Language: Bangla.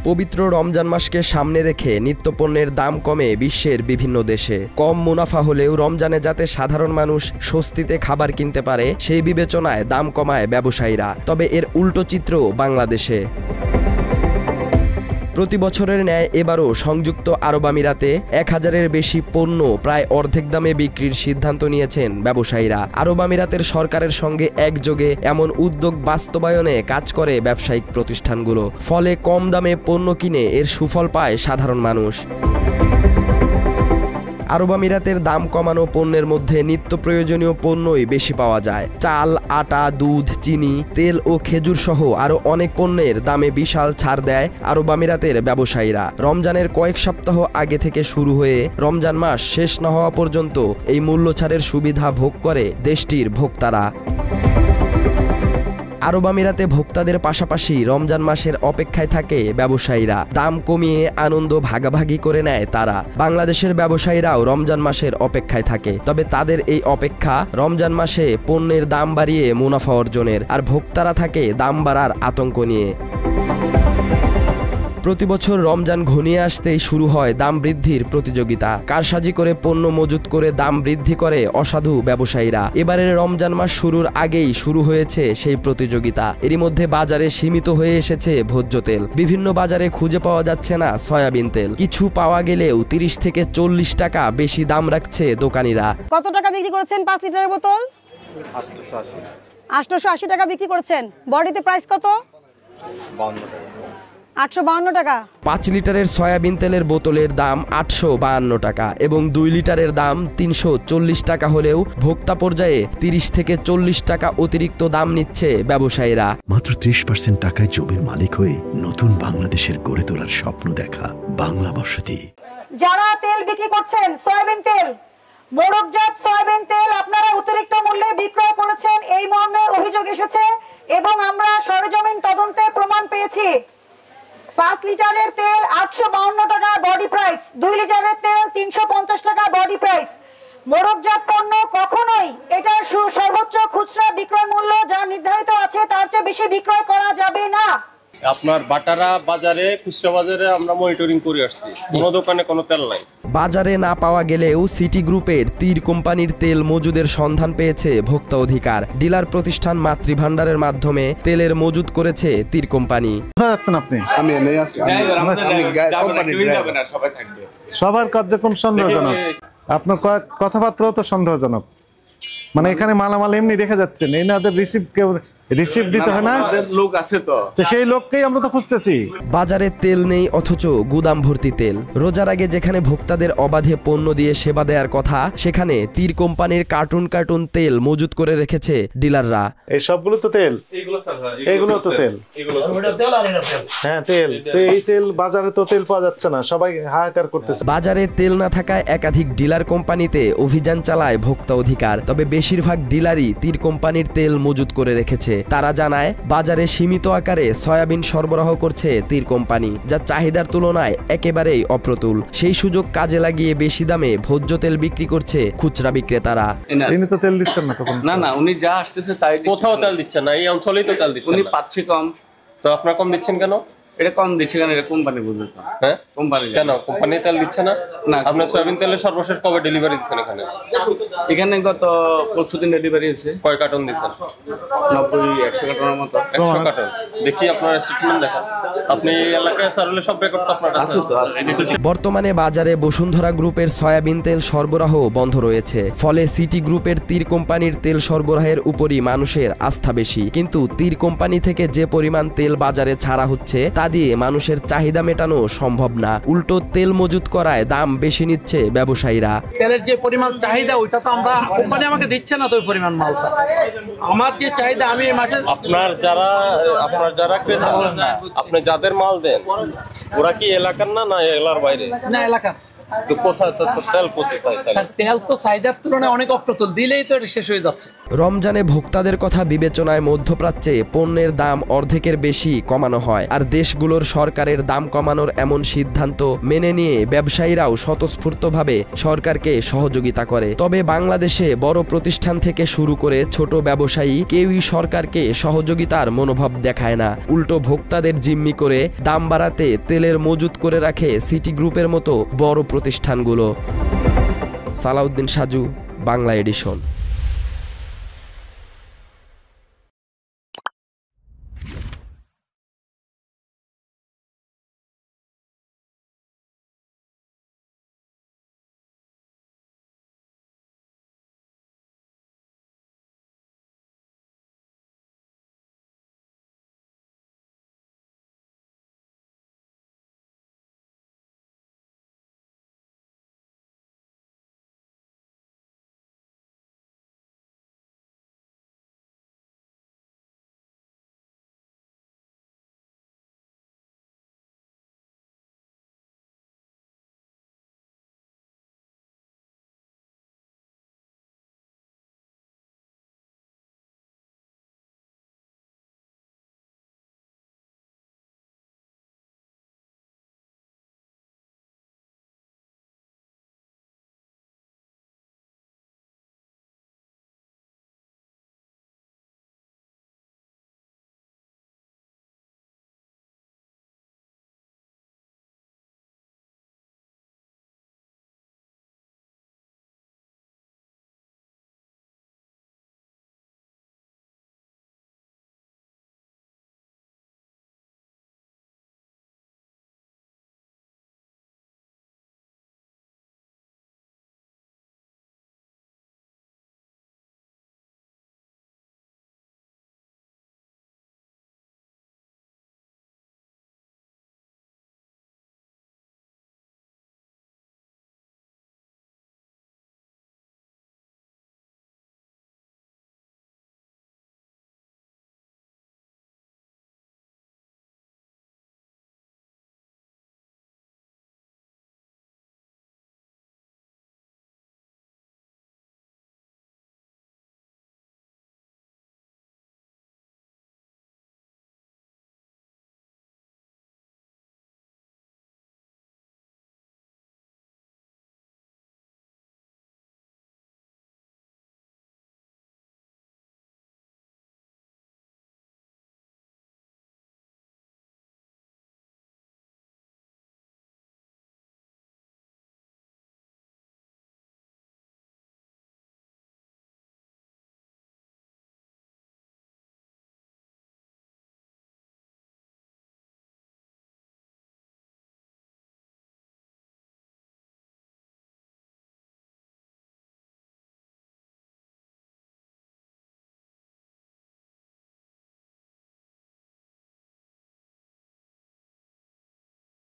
পবিত্র রমজান মাসকে সামনে রেখে নিত্যপণ্যের দাম কমে বিশ্বের বিভিন্ন দেশে। কম মুনাফা হলেও রমজানে যাতে সাধারণ মানুষ স্বস্তিতে খাবার কিনতে পারে সেই বিবেচনায় দাম কমায় ব্যবসায়ীরা। তবে এর উল্টো চিত্র বাংলাদেশে। প্রতি বছরের ন্যায় এবারও সংযুক্ত আরব আমিরাতে 1000-এর বেশি পণ্য প্রায় অর্ধেক দামে বিক্রির সিদ্ধান্ত নিয়েছেন ব্যবসায়ীরা। আরব আমিরাতের সরকারের সঙ্গে একযোগে এমন উদ্যোগ বাস্তবায়নে কাজ করে ব্যবসায়িক প্রতিষ্ঠানগুলো। ফলে কম দামে পণ্য কিনে এর সুফল পায় সাধারণ মানুষ। আরব আমিরাতের দাম কমানো পণ্যের মধ্যে নিত্য প্রয়োজনীয় পণ্যই বেশি পাওয়া যায়। চাল, আটা, দুধ, চিনি, তেল ও খেজুর সহ আরও অনেক পণ্যের দামে বিশাল ছাড় দেয় আরব আমিরাতের ব্যবসায়ীরা। রমজানের কয়েক সপ্তাহ আগে থেকে শুরু হয়ে রমজান মাস শেষ না হওয়া পর্যন্ত এই মূল্য ছাড়ের সুবিধা ভোগ করে দেশটির ভোক্তারা। আরব আমিরাতে ভোক্তাদের পাশাপাশি রমজান মাসের অপেক্ষায় থাকে ব্যবসায়ীরা। দাম কমিয়ে আনন্দ ভাগাভাগি করে নেয় তারা। বাংলাদেশের ব্যবসায়ীরাও রমজান মাসের অপেক্ষায় থাকে, তবে তাদের এই অপেক্ষা রমজান মাসে পণ্যের দাম বাড়িয়ে মুনাফা অর্জনের, আর ভোক্তারা থাকে দাম বাড়ার আতঙ্ক নিয়ে। প্রতি বছর রমজান ঘনিয়ে আসতেই শুরু হয় দাম বৃদ্ধির প্রতিযোগিতা। কারসাজি করে পণ্য মজুত করে দাম বৃদ্ধি করে অসাধু ব্যবসায়ীরা। এবারের রমজান মাস শুরুর আগেই শুরু হয়েছে সেই প্রতিযোগিতা। এরই মধ্যে বাজারে সীমিত হয়ে এসেছে ভোজ্য তেল। বিভিন্ন বাজারে খুঁজে পাওয়া যাচ্ছে না সয়াবিন তেল। কিছু পাওয়া গেলেও 30 থেকে 40 টাকা বেশি দাম রাখছে দোকানিরা। কত টাকা বিক্রি করেছেন 5 লিটারের বোতল? 880 টাকা বিক্রি করেছেন। বডিতে প্রাইস কত? 852 টাকা। 5 লিটারের সয়াবিন তেলের বোতলের দাম 852 টাকা এবং 2 লিটারের দাম 340 টাকা হলেও ভোক্তা পর্যায়ে 30 থেকে 40 টাকা অতিরিক্ত দাম নিচ্ছে ব্যবসায়ীরা। মাত্র 30% টাকায় জমির মালিক হয়ে নতুন বাংলাদেশের গড়ে তোলার স্বপ্ন দেখা বাংলা বসতি। যারা তেল বিক্রি করছেন, সয়াবিন তেল, মোড়কজাত সয়াবিন তেল আপনারা অতিরিক্ত মূল্যে বিক্রয় করেছেন, এই মর্মে অভিযোগ এসেছে এবং আমরা সরেজমিন তদন্তে প্রমাণ পেয়েছি। 5 লিটারের তেল 852 টাকা বডি প্রাইস, 2 লিটারের তেল 350 টাকা বডি প্রাইস। মোড়কজাত পণ্য কখনোই এটার সর্বোচ্চ খুচরা বিক্রয় মূল্য যা নির্ধারিত আছে তার চেয়ে বেশি বিক্রয় করা যাবে না। আপনার বাটারা বাজারে, খুচরা বাজারে আমরা মনিটরিং করে আসছি, কোনো দোকানে কোনো তেল নাই। বাজারে না পাওয়া গেলেও সিটি গ্রুপের তীর কোম্পানির তেল মজুদের সন্ধান পেয়েছে ভোক্তা অধিকার। ডিলার প্রতিষ্ঠান মাতৃভান্ডারের মাধ্যমে তেলের মজুদ করেছে তীর কোম্পানি। সবার কার্যক্রম সন্দেহজনক, আপনার কথাবার্তাও তো সন্দেহজনক। মানে এখানে মালামাল এমনি রেখে যাচ্ছেন, এনাদের রিসিভ দিতে হয় না, লোক আছে তো সেই লোককেই আমরা তো খুঁজতেছি। বাজারে তেল নেই অথচ গুদাম ভর্তি তেল। রোজার আগে যেখানে ভোক্তাদের অবাধে পণ্য দিয়ে সেবা দেওয়ার কথা, সেখানে তীর কোম্পানির কার্টুন কার্টুন তেল মজুত করে রেখেছে ডিলাররা। এই সবগুলো তো তেল, এগুলো তো তেল, হ্যাঁ তেল। এই তেল বাজারে তো তেল পাওয়া যাচ্ছে না, সবাই হাহাকার করতেছে। বাজারে তেল না থাকায় একাধিক ডিলার কোম্পানিতে অভিযান চালায় ভোক্তা অধিকার, তবে বেশিরভাগ ডিলারই তীর কোম্পানির তেল মজুত করে রেখেছে। তারা জানায় বাজারে সীমিত আকারে সয়াবিন সরবরাহ করছে তীর কোম্পানি, যা চাহিদার তুলনায় একেবারেই অপ্রতুল। সেই সুযোগ কাজে লাগিয়ে বেশি দামে ভোজ্য তেল বিক্রি করছে খুচরা বিক্রেতারা। ইনি তো তেল দিচ্ছেন না তখন? না, উনি যা আসতেছে তাই, কোথাও তেল দিচ্ছেন না, এই অঞ্চলেই তো তেল দিচ্ছেন। উনি পাচ্ছে কম, তো আপনারা কম দিচ্ছেন কেন? এটা কম দিচ্ছে কেন? এটা কোম্পানি বুঝে তো। হ্যাঁ, কোম্পানি কেন? কোম্পানি তেল দিচ্ছে না? না, আপনার সয়াবিন তেলের সর্বশেষ কবে ডেলিভারি দিচ্ছেন এখানে? এখানে গত 25 দিন ডেলিভারি হয়েছে। কয় কার্টন দিচ্ছেন? 90-100 কার্টনের মতো। 100 কার্টন। দেখি আপনার স্টেটমেন্ট দেখান। আপনি এই এলাকায় সারলে সব রেকর্ড তো আপনার কাছে আছে। বর্তমানে বাজারে বসুন্ধরা গ্রুপের সয়াবিন তেল সরবরাহ বন্ধ রয়েছে। ফলে সিটি গ্রুপের তীর কোম্পানির তেল সরবরাহের উপরই মানুষের আস্থা বেশি। কিন্তু তীর কোম্পানি থেকে যে পরিমাণ তেল বাজারে ছাড়া হচ্ছে তা দিয়ে মানুষের চাহিদা মেটানো সম্ভব না। উল্টো তেল মজুত করায় দাম বেশি নিচ্ছে ব্যবসায়ীরা। তেলের যে পরিমাণ চাহিদা ওইটা তো আমরা, কোম্পানি আমাকে দিচ্ছে না তো ওই পরিমাণ মাল। আমার যে চাহিদা আমি এই মাসে, আপনার যারা ক্রেতা, আপনি যাদের মাল দেন ওরা কি এলাকার না এলাকার বাইরে? না, এলাকার। তো কোথায় তেল কোথায়? তেল তো চাহিদার তুলনায় অনেক অপ্রতুল, দিলেই তো এটা শেষ হয়ে যাচ্ছে। রমজানে ভোক্তাদের কথা বিবেচনায় মধ্যপ্রাচ্যে পণ্যের দাম অর্ধেকের বেশি কমানো হয়, আর দেশগুলোর সরকারের দাম কমানোর এমন সিদ্ধান্ত মেনে নিয়ে ব্যবসায়ীরাও স্বতঃস্ফূর্তভাবে সরকারকে সহযোগিতা করে। তবে বাংলাদেশে বড় প্রতিষ্ঠান থেকে শুরু করে ছোট ব্যবসায়ী কেউই সরকারকে সহযোগিতার মনোভাব দেখায় না। উল্টো ভোক্তাদের জিম্মি করে দাম বাড়াতে তেলের মজুত করে রাখে সিটি গ্রুপের মতো বড় প্রতিষ্ঠানগুলো। সালাউদ্দিন সাজু, বাংলা এডিশন।